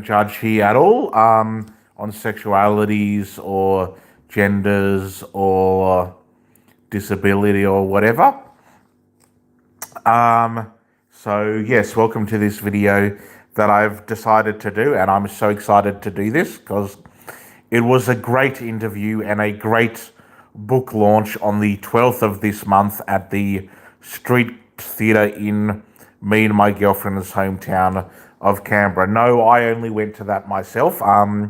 judge here at all on sexualities or genders or disability or whatever. Yes, welcome to this video that I've decided to do, and I'm so excited to do this because it was a great interview and a great book launch on the 12th of this month at the Street Theatre in me and my girlfriend's hometown of Canberra. No, I only went to that myself. I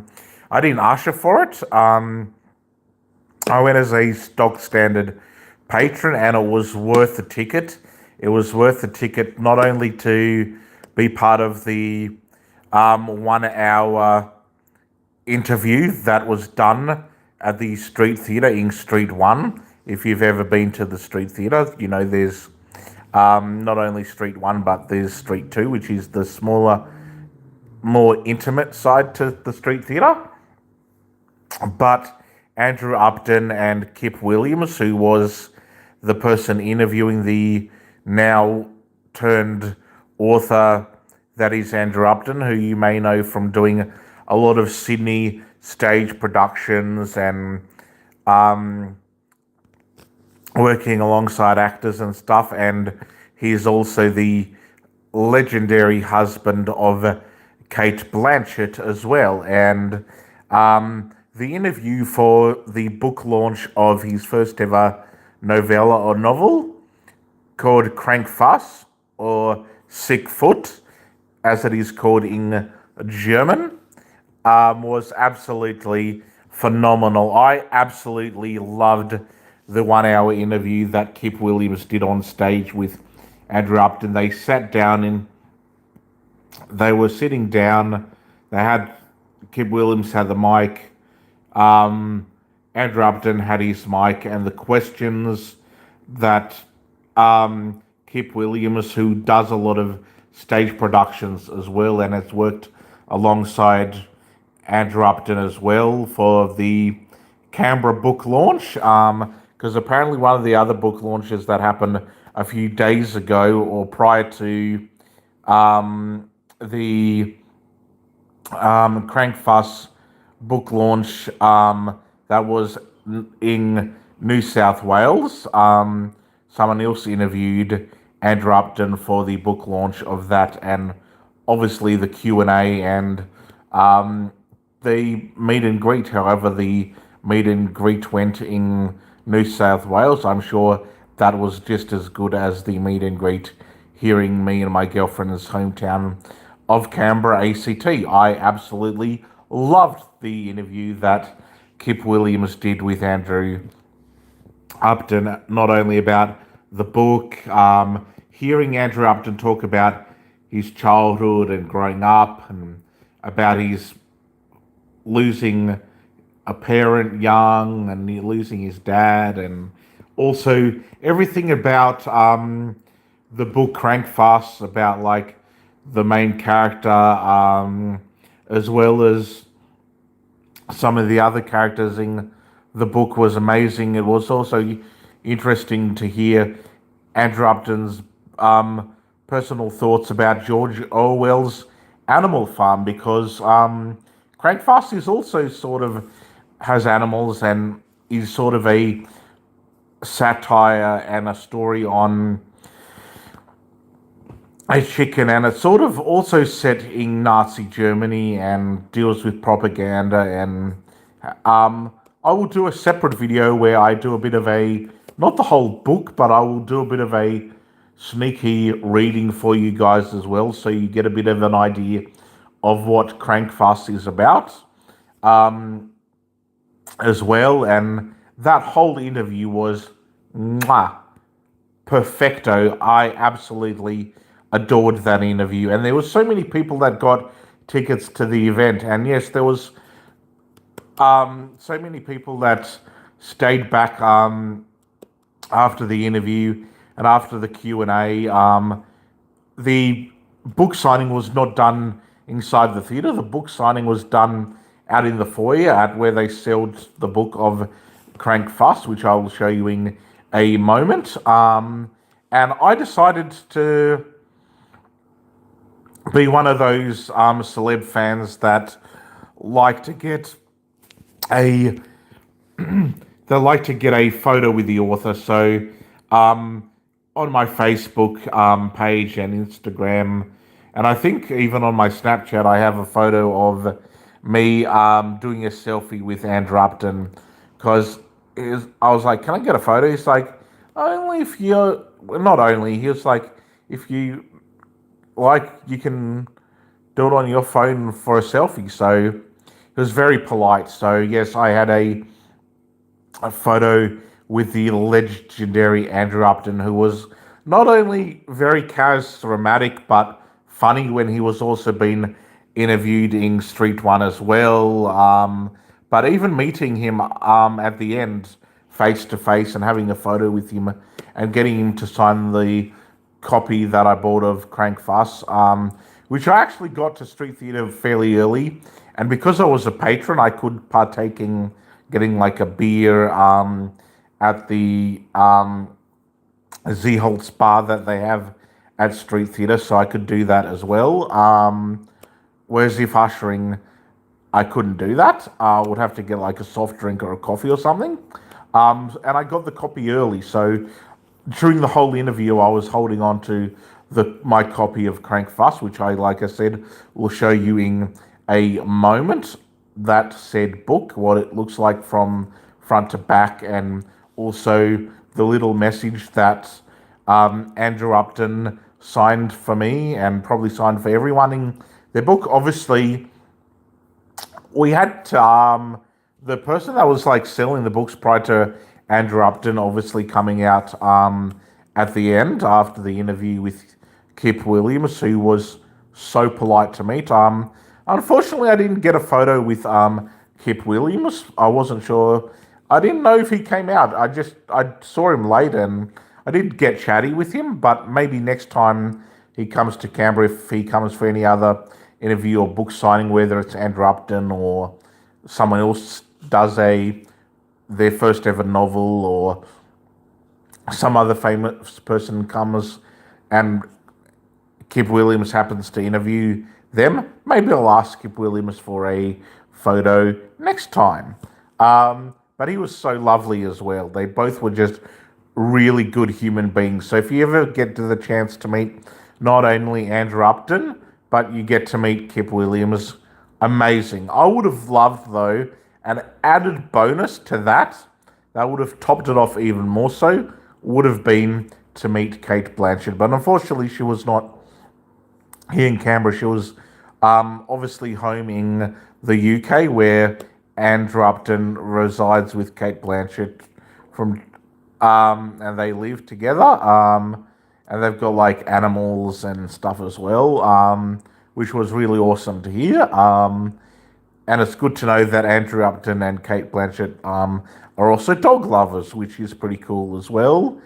didn't usher for it. I went as a stock standard patron, and it was worth the ticket. It was worth the ticket not only to be part of the 1 hour interview that was done at the Street Theatre in Street 1. If you've ever been to the Street Theatre, you know there's not only Street 1, but there's Street 2, which is the smaller, more intimate side to the Street Theatre. But Andrew Upton and Kip Willams, who was the person interviewing the now turned author that is Andrew Upton, who you may know from doing a lot of Sydney stage productions and working alongside actors and stuff. And he's also the legendary husband of Kate Blanchett as well. And the interview for the book launch of his first ever novella or novel called Krank Fuss, or Sick Foot, as it is called in German, was absolutely phenomenal. I absolutely loved the 1 hour interview that Kip Willams did on stage with Andrew Upton. They sat down they were sitting down. Kip Willams had the mic. Andrew Upton had his mic, and the questions that Kip Willams, who does a lot of stage productions as well and has worked alongside Andrew Upton as well for the Canberra book launch, because apparently one of the other book launches that happened a few days ago or prior to the Krank Fuss book launch that was in New South Wales, someone else interviewed Andrew Upton for the book launch of that, and obviously the Q&A and the meet and greet. However, the meet and greet went in New South Wales. I'm sure that was just as good as the meet and greet here in me and my girlfriend's hometown of Canberra, ACT. I absolutely loved the interview that Kip Willams did with Andrew Upton, not only about the book, hearing Andrew Upton talk about his childhood and growing up, and about his losing a parent young and losing his dad, and also everything about the book Krank Fuss, about like the main character, as well as some of the other characters in the book was amazing. It was also interesting to hear Andrew Upton's personal thoughts about George Orwell's Animal Farm, because Krank Fuss is also sort of has animals and is sort of a satire and a story on a chicken, and it's sort of also set in Nazi Germany and deals with propaganda. And I will do a separate video where I do a bit of not the whole book, but I will do a bit of a sneaky reading for you guys as well, so you get a bit of an idea of what Krank Fuss is about as well. And that whole interview was perfecto. I absolutely adored that interview, and there was so many people that got tickets to the event. And yes, there was so many people that stayed back after the interview and after the Q&A. The book signing was not done inside the theatre. The book signing was done out in the foyer at where they sold the book of Krank Fuss, which I will show you in a moment. And I decided to be one of those celeb fans that like to get a they like to get a photo with the author. So on my Facebook page and Instagram, and I think even on my Snapchat, I have a photo of me doing a selfie with Andrew Upton because I was like, "Can I get a photo?" He's like, "Only if you're not only." He was like, "If you like, you can do it on your phone for a selfie." So he was very polite. So yes, I had a photo with the legendary Andrew Upton, who was not only very charismatic but funny when he was also been interviewed in Street One as well. But even meeting him at the end, face to face, and having a photo with him and getting him to sign the copy that I bought of Krank Fuss, which I actually got to Street Theatre fairly early. And because I was a patron, I could partake in getting like a beer at the Z-Holtz bar that they have at Street Theatre, so I could do that as well. Whereas if ushering, I couldn't do that. I would have to get like a soft drink or a coffee or something. And I got the copy early, so during the whole interview, I was holding on to my copy of Krank Fuss, which like I said, will show you in a moment. That said book, what it looks like from front to back, and also the little message that Andrew Upton signed for me and probably signed for everyone in their book. Obviously, we had the person that was like selling the books prior to Andrew Upton obviously coming out at the end after the interview with Kip Willams, who was so polite to meet. Unfortunately, I didn't get a photo with Kip Willams. I wasn't sure. I didn't know if he came out. I saw him later, and I did get chatty with him. But maybe next time he comes to Canberra, if he comes for any other interview or book signing, whether it's Andrew Upton or someone else does their first ever novel, or some other famous person comes and Kip Willams happens to interview them, maybe I'll ask Kip Willams for a photo next time. But he was so lovely as well. They both were just really good human beings. So if you ever get to the chance to meet not only Andrew Upton, but you get to meet Kip Willams, amazing. I would have loved, though, an added bonus to that would have topped it off even more so, would have been to meet Cate Blanchett. But unfortunately, she was not here in Canberra. She was obviously home in the UK, where Andrew Upton resides with Cate Blanchett and they live together. And they've got like animals and stuff as well, which was really awesome to hear. And it's good to know that Andrew Upton and Cate Blanchett are also dog lovers, which is pretty cool as well.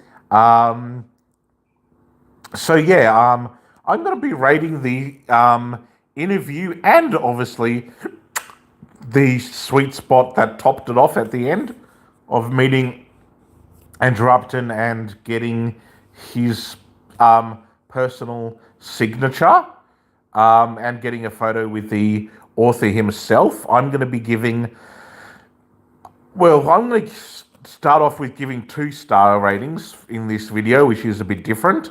So yeah, I'm going to be rating the interview and obviously the sweet spot that topped it off at the end of meeting Andrew Upton and getting his personal signature and getting a photo with the author himself. I'm going to be giving, I'm going to start off with giving 2-star ratings in this video, which is a bit different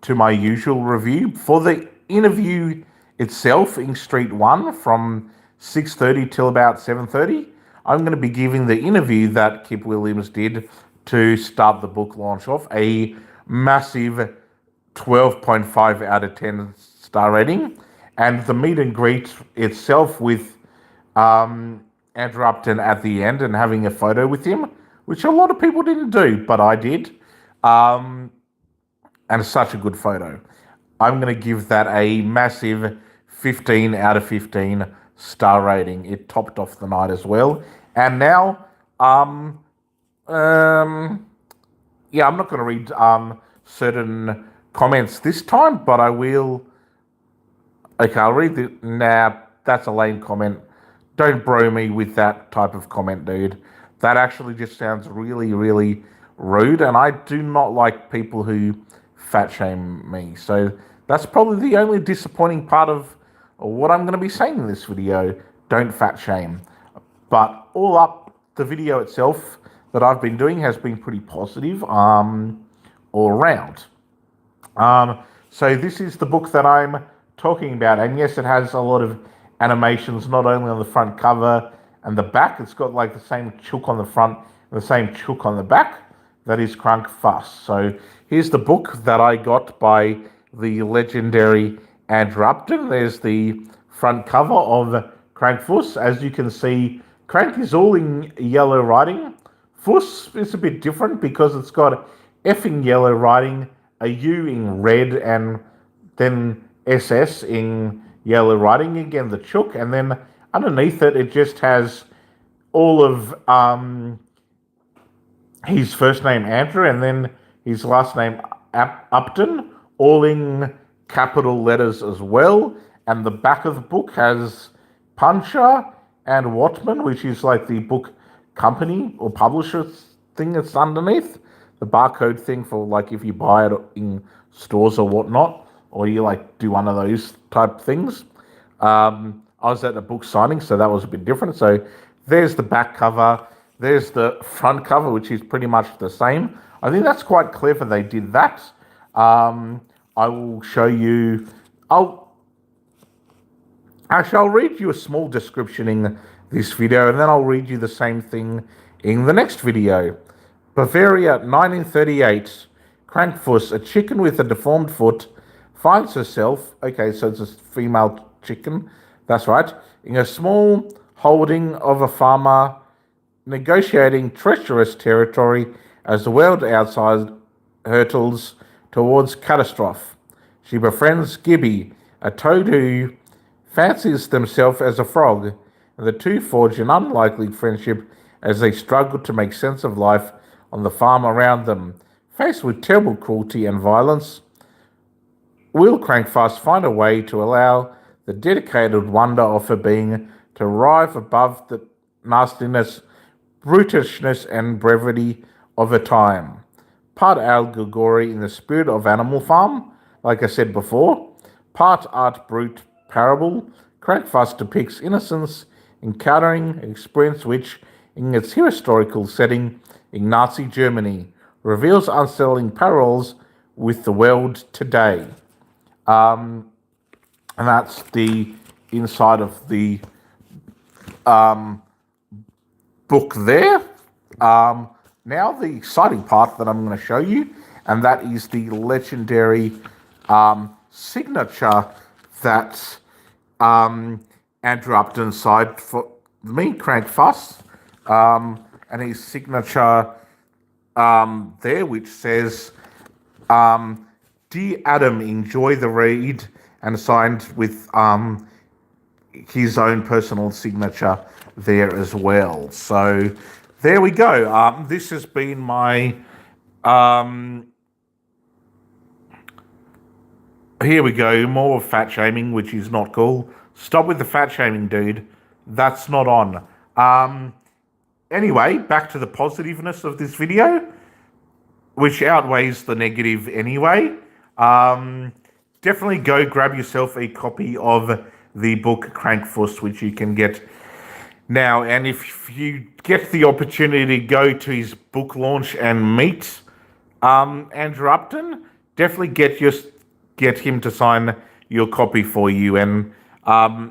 to my usual review. For the interview itself in Street 1 from 6:30 till about 7:30, I'm going to be giving the interview that Kip Willams did to start the book launch off a massive 12.5 out of 10 star rating. And the meet and greet itself with Andrew Upton at the end and having a photo with him, which a lot of people didn't do, but I did. And it's such a good photo. I'm going to give that a massive 15 out of 15 star rating. It topped off the night as well. And now, I'm not going to read certain comments this time, but I will. Okay, I'll read the. Nah, that's a lame comment. Don't bro me with that type of comment, dude. That actually just sounds really, really rude, and I do not like people who fat shame me. So That's probably the only disappointing part of what I'm going to be saying in this video. Don't fat shame. But all up, the video itself that I've been doing has been pretty positive all around. So this is the book that I'm talking about, and yes, it has a lot of animations, not only on the front cover and the back. It's got like the same chook on the front and the same chook on the back. That is Krank Fuss. So here's the book that I got by the legendary Andrew Upton. There's the front cover of Krank Fuss. As you can see, Krank is all in yellow writing. Fuss is a bit different because it's got effing yellow writing, a U in red, and then SS in yellow writing, again the chook, and then underneath it, it just has all of his first name Andrew and then his last name Upton, all in capital letters as well. And the back of the book has Puncher and Watman, which is like the book company or publisher thing that's underneath. The barcode thing for like if you buy it in stores or whatnot, or you like do one of those type things. I was at the book signing, so that was a bit different. So there's the back cover. There's the front cover, which is pretty much the same. I think that's quite clever they did that. I will show you. I'll read you a small description in this video, and then I'll read you the same thing in the next video. Bavaria, 1938. Krank Fuss, a chicken with a deformed foot, finds herself, okay, so it's a female chicken, that's right, in a small holding of a farmer, negotiating treacherous territory as the world outside hurtles towards catastrophe. She befriends Gibby, a toad who fancies themselves as a frog, and the two forge an unlikely friendship as they struggle to make sense of life on the farm around them. Faced with terrible cruelty and violence, will Krank Fuss find a way to allow the dedicated wonder of her being to rise above the nastiness, brutishness, and brevity of her time? Part allegory in the spirit of Animal Farm, like I said before, part art brute parable, Krank Fuss depicts innocence encountering an experience which, in its historical setting in Nazi Germany, reveals unsettling parallels with the world today. And that's the inside of the book there. Now the exciting part that I'm going to show you, and that is the legendary signature that Andrew Upton signed for me, Krank Fuss, and his signature there, which says, "Dear Adam, enjoy the read," and signed with his own personal signature there as well. So there we go. This has been my here we go, more fat shaming, which is not cool. Stop with the fat shaming, dude. That's not on. Anyway, back to the positiveness of this video, which outweighs the negative anyway. Definitely go grab yourself a copy of the book Krank Fuss, which you can get now. And if you get the opportunity to go to his book launch and meet Andrew Upton, definitely get him to sign your copy for you. And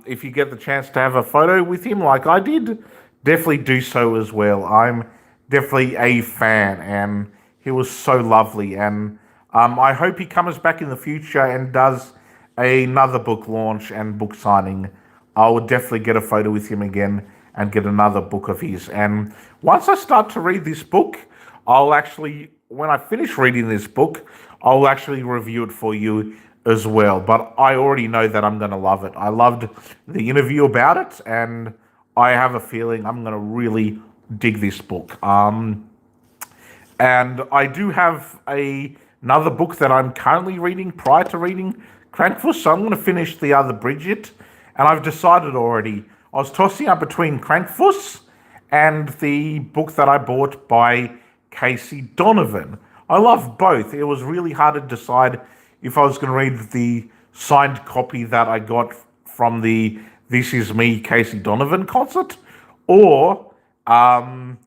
if you get the chance to have a photo with him like I did, definitely do so as well. I'm definitely a fan, and he was so lovely. And I hope he comes back in the future and does another book launch and book signing. I will definitely get a photo with him again and get another book of his. And once I start to read this book, I'll actually, when I finish reading this book, I'll actually review it for you as well. But I already know that I'm going to love it. I loved the interview about it, and I have a feeling I'm going to really dig this book. And I do have another book that I'm currently reading prior to reading Krank Fuss, so I'm going to finish the other Bridget, and I've decided already. I was tossing up between Krank Fuss and the book that I bought by Casey Donovan. I love both. It was really hard to decide if I was going to read the signed copy that I got from the This Is Me Casey Donovan concert, or the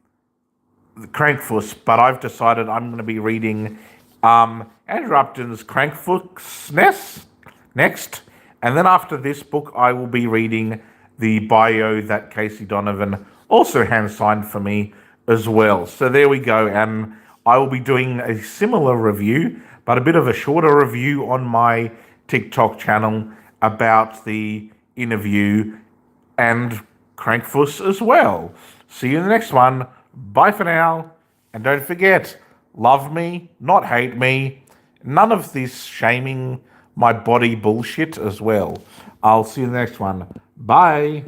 Krank Fuss, but I've decided I'm going to be reading Andrew Upton's Krank Fuss next, and then after this book, I will be reading the bio that Casey Donovan also hand signed for me as well. So there we go, and I will be doing a similar review, but a bit of a shorter review on my TikTok channel about the interview and Krank Fuss as well. See you in the next one. Bye for now. And don't forget, love me, not hate me. None of this shaming my body bullshit as well. I'll see you in the next one. Bye.